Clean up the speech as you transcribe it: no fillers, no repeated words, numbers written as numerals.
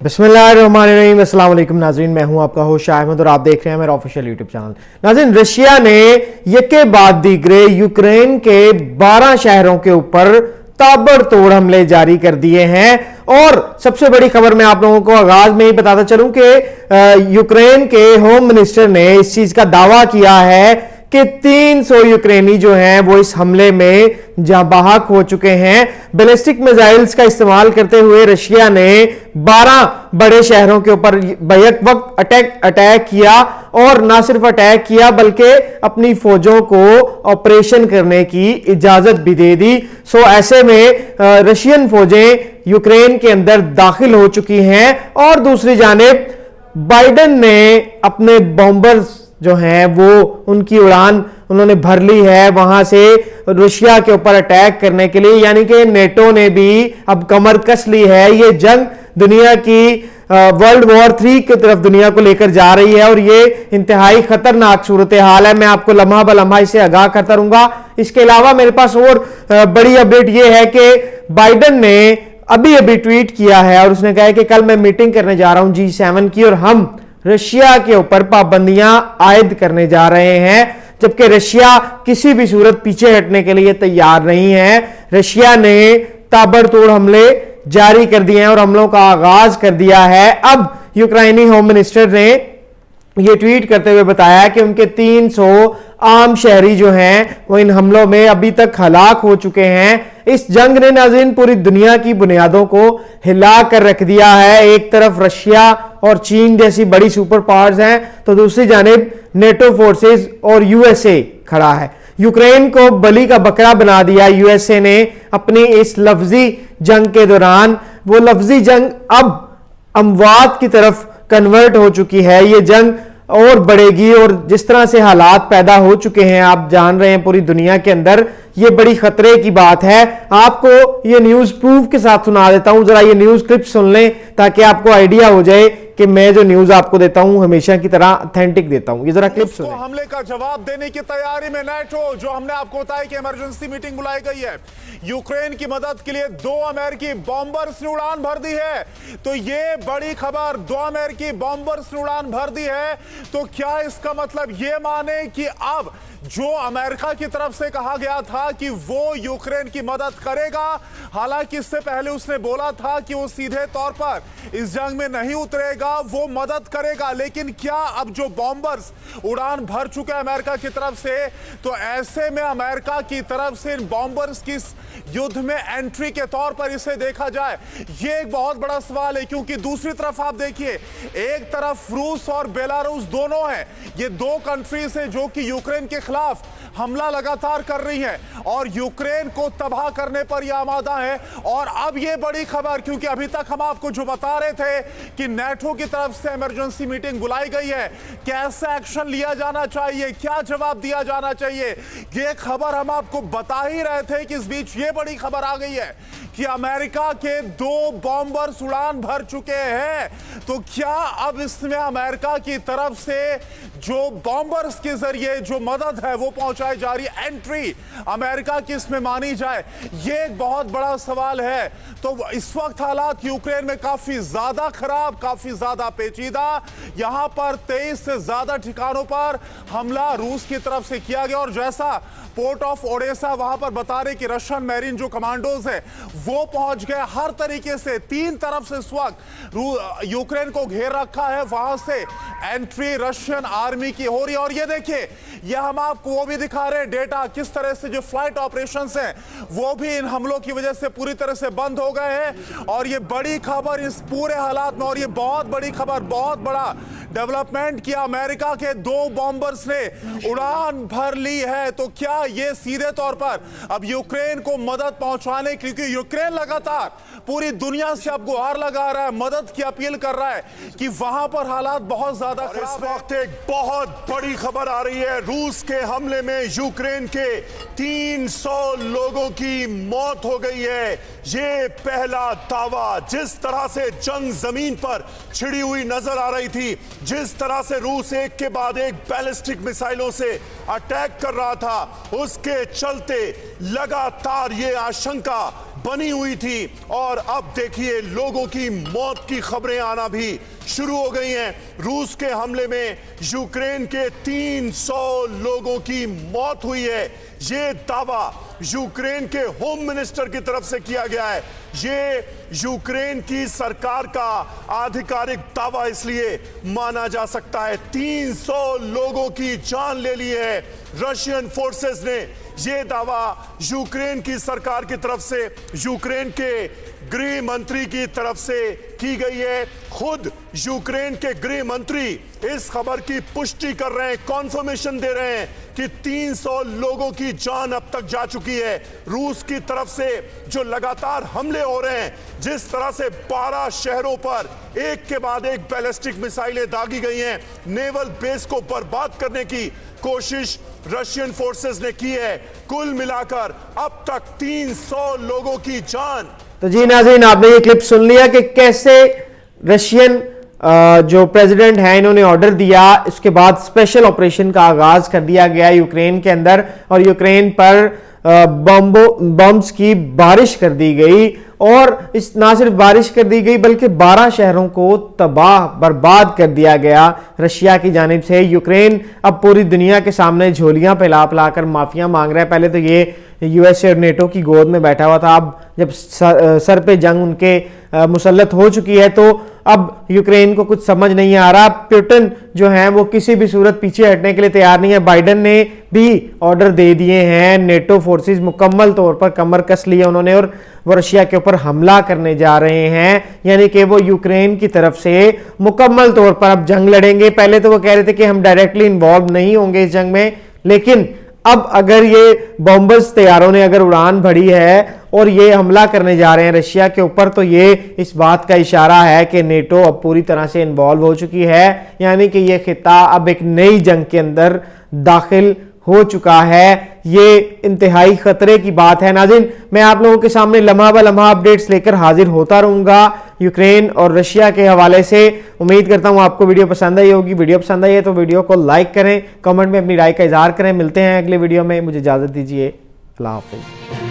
बिस्मिल्लाहिर्रहमानिर्रहीम, अस्सलाम वालेकुम नाज़रीन, मैं हूं आपका होस्ट शाह अहमद और आप देख रहे हैं मेरा ऑफिशियल यूट्यूब चैनल। नाज़रीन, रशिया ने यके बाद दीगरे यूक्रेन के 12 शहरों के ऊपर ताबड़तोड़ हमले जारी कर दिए हैं। और सबसे बड़ी खबर मैं आप लोगों को आगाज में ही बताता चलूं कि यूक्रेन के होम मिनिस्टर ने इस चीज का दावा किया है कि 300 यूक्रेनी जो हैं वो इस हमले में जहां बाहक हो चुके हैं। बैलिस्टिक मिसाइल्स का इस्तेमाल करते हुए रशिया ने 12 बड़े शहरों के ऊपर बैक वक्त अटैक किया और ना सिर्फ अटैक किया बल्कि अपनी फौजों को ऑपरेशन करने की इजाजत भी दे दी। सो ऐसे में रशियन फौजें यूक्रेन के अंदर दाखिल हो चुकी हैं और दूसरी जानिब बाइडेन ने अपने बॉम्बर्स जो हैं वो उनकी उड़ान उन्होंने भर ली है वहां से रशिया के ऊपर अटैक करने के लिए, यानी कि नेटो ने भी अब कमर कस ली है। ये जंग दुनिया की वर्ल्ड वॉर 3 की तरफ दुनिया को लेकर जा रही है और ये इंतहाई खतरनाक सूरत हाल है। मैं आपको लम्हा ब लम्हा इसे आगाह करता रहूंगा। इसके अलावा मेरे पास और बड़ी अपडेट ये है कि बाइडेन ने अभी ट्वीट किया है और उसने कहा है कि कल मैं मीटिंग करने जा रहा हूं G7 की और हम रशिया के ऊपर पाबंदियां आयद करने जा रहे हैं, जबकि रशिया किसी भी सूरत पीछे हटने के लिए तैयार नहीं है। रशिया ने ताबड़तोड़ हमले जारी कर दिए हैं और हमलों का आगाज कर दिया है। अब यूक्रेनी होम मिनिस्टर ने यह ट्वीट करते हुए बताया कि उनके 300 आम शहरी जो हैं वो इन हमलों में अभी तक हलाक हो चुके हैं। इस जंग ने नाज़रीन पूरी दुनिया की बुनियादों को हिला कर रख दिया है। एक तरफ रशिया और चीन जैसी बड़ी सुपर पावर्स हैं तो दूसरी जानिब नेटो फोर्सेस और यूएसए खड़ा है। यूक्रेन को बलि का बकरा बना दिया यूएसए ने अपनी इस लफ्जी जंग के दौरान। वो लफ्जी जंग अब अमवात की तरफ कन्वर्ट हो चुकी है। ये जंग और बढ़ेगी और जिस तरह से हालात पैदा हो चुके हैं आप जान रहे हैं पूरी दुनिया के अंदर, ये बड़ी खतरे की बात है। आपको ये न्यूज प्रूफ के साथ सुना देता हूं, जरा ये न्यूज क्लिप सुन लें ताकि आपको आइडिया हो जाए कि मैं जो न्यूज आपको देता हूं हमेशा की तरह ऑथेंटिक देता हूं। ये जरा क्लिप सुनें। हमले का जवाब देने की तैयारी में नेटो, जो हमने आपको बताया कि इमरजेंसी मीटिंग बुलाई गई है, यूक्रेन की मदद के लिए 2 अमेरिकी बॉम्बर्स ने उड़ान भर दी है। तो ये बड़ी खबर, 2 अमेरिकी बॉम्बर्स ने उड़ान भर दी है। तो क्या इसका मतलब ये माने कि अब जो अमेरिका की तरफ से कहा गया था कि वो यूक्रेन की मदद करेगा, हालांकि इससे पहले उसने बोला था कि वो सीधे तौर पर इस जंग में नहीं उतरेगा, वो मदद करेगा, लेकिन क्या अब जो बॉम्बर्स उड़ान भर चुके हैं अमेरिका की तरफ से, तो ऐसे में अमेरिका की तरफ से इन बॉम्बर्स की युद्ध में एंट्री के तौर पर इसे देखा जाए, ये एक बहुत बड़ा सवाल है। क्योंकि दूसरी तरफ आप देखिए, एक तरफ रूस और बेलारूस दोनों हैं, ये 2 कंट्रीज हैं जो कि यूक्रेन के खिलाफ हमला लगातार कर रही हैं और यूक्रेन को तबाह करने पर यह आमादा है। और अब यह बड़ी खबर, क्योंकि अभी तक हम आपको जो बता रहे थे कि नेटो की तरफ से इमरजेंसी मीटिंग बुलाई गई है, कैसा एक्शन लिया जाना चाहिए, क्या जवाब दिया जाना चाहिए, यह खबर हम आपको बता ही रहे थे कि इस बीच यह बड़ी खबर आ गई है कि अमेरिका के 2 बॉम्बर्स उड़ान भर चुके हैं। तो क्या अब इसमें अमेरिका की तरफ से जो बॉम्बर्स के जरिए जो मदद है वो पहुंचाई जा रही है, एंट्री अमेरिका की इसमें मानी जाए, ये एक बहुत बड़ा सवाल है। तो इस वक्त हालात यूक्रेन में काफी ज्यादा खराब, काफी ज्यादा पेचीदा। यहां पर 23 से ज्यादा ठिकानों पर हमला रूस की तरफ से किया गया और जैसा पोर्ट ऑफ ओडेसा वहां पर बता रहे कि रशियन मैरीन जो कमांडोज है वो पहुंच गए। हर तरीके से 3 तरफ से इस वक्त यूक्रेन को घेर रखा है, वहां से एंट्री रशियन आर्मी की हो रही है। और ये देखिए, यह हम आपको वो भी दिखा रहे हैं डेटा, किस तरह से जो फ्लाइट ऑपरेशंस हैं वो भी इन हमलों की वजह से पूरी तरह से बंद हो गए हैं। और ये बड़ी खबर इस पूरे हालात में, और ये बहुत बड़ी खबर, बहुत बड़ा डेवलपमेंट किया, अमेरिका के 2 बॉम्बर्स ने उड़ान भर ली है। तो क्या ये सीधे तौर पर अब यूक्रेन को मदद पहुंचाने, क्योंकि यूक्रेन लगातार पूरी दुनिया से अब गुहार लगा रहा है, मदद की अपील कर रहा है कि वहां पर हालात बहुत ज्यादा इस वक्त एक बहुत बड़ी खबर आ रही है, रूस के हमले में यूक्रेन के 300 लोगों की मौत हो गई है। ये पहला दावा, जिस तरह से जंग जमीन पर छिड़ी हुई नजर आ रही थी, जिस तरह से रूस एक के बाद एक बैलिस्टिक मिसाइलों से अटैक कर रहा था, उसके चलते लगातार ये आशंका बनी हुई थी और अब देखिए लोगों की मौत की खबरें आना भी शुरू हो गई हैं। रूस के हमले में यूक्रेन के 300 लोगों की मौत हुई है। ये दावा यूक्रेन के होम मिनिस्टर की तरफ से किया गया है। ये यूक्रेन की सरकार का आधिकारिक दावा इसलिए माना जा सकता है। 300 लोगों की जान ले ली है रशियन फोर्सेस ने। यह दावा यूक्रेन की सरकार की तरफ से, यूक्रेन के गृह मंत्री की तरफ से की गई है। खुद यूक्रेन के गृह मंत्री इस खबर की पुष्टि कर रहे हैं, कॉन्फर्मेशन दे रहे हैं कि 300 लोगों की जान अब तक जा चुकी है। रूस की तरफ से जो लगातार हमले हो रहे हैं, जिस तरह से 12 शहरों पर एक के बाद एक बैलिस्टिक मिसाइलें दागी गई हैं, नेवल बेस को बर्बाद करने की कोशिश रशियन फोर्सेस ने की है। कुल मिलाकर अब तक 300 लोगों की जान। तो जी नाज़रीन, आपने ये क्लिप सुन लिया कि कैसे रशियन जो प्रेसिडेंट है इन्होंने ऑर्डर दिया, इसके बाद स्पेशल ऑपरेशन का आगाज कर दिया गया यूक्रेन के अंदर और यूक्रेन पर बम्स की बारिश कर दी गई। और इस ना सिर्फ बारिश कर दी गई बल्कि 12 शहरों को तबाह बर्बाद कर दिया गया रशिया की जानिब से। यूक्रेन अब पूरी दुनिया के सामने झोलियां फैला फैलाकर माफिया मांग रहा है। पहले तो ये यूएसए और नेटो की गोद में बैठा हुआ था, अब जब सर पे जंग उनके मुसल्लत हो चुकी है तो अब यूक्रेन को कुछ समझ नहीं आ रहा। पुतिन जो है वो किसी भी सूरत पीछे हटने के लिए तैयार नहीं है। बाइडेन ने भी ऑर्डर दे दिए हैं, नेटो फोर्सेस मुकम्मल तौर पर कमर कस ली है उन्होंने और वो रशिया के ऊपर हमला करने जा रहे हैं। यानी कि वो यूक्रेन की तरफ से मुकम्मल तौर पर अब जंग लड़ेंगे। पहले तो वो कह रहे थे कि हम डायरेक्टली इन्वॉल्व नहीं होंगे इस जंग में, लेकिन अब अगर ये बॉम्बर्स तैयारों ने अगर उड़ान भरी है और ये हमला करने जा रहे हैं रशिया के ऊपर, तो ये इस बात का इशारा है कि नेटो अब पूरी तरह से इन्वॉल्व हो चुकी है। यानी कि ये खिता अब एक नई जंग के अंदर दाखिल हो चुका है। ये इंतहाई खतरे की बात है। नाज़रीन, मैं आप लोगों के सामने लम्हा ब लम्हा अपडेट्स लेकर हाजिर होता रहूंगा यूक्रेन और रशिया के हवाले से। उम्मीद करता हूं आपको वीडियो पसंद आई होगी। वीडियो पसंद आई है तो वीडियो को लाइक करें, कमेंट में अपनी राय का इजहार करें। मिलते हैं अगले वीडियो में, मुझे इजाजत दीजिए। अल्लाह हाफिज।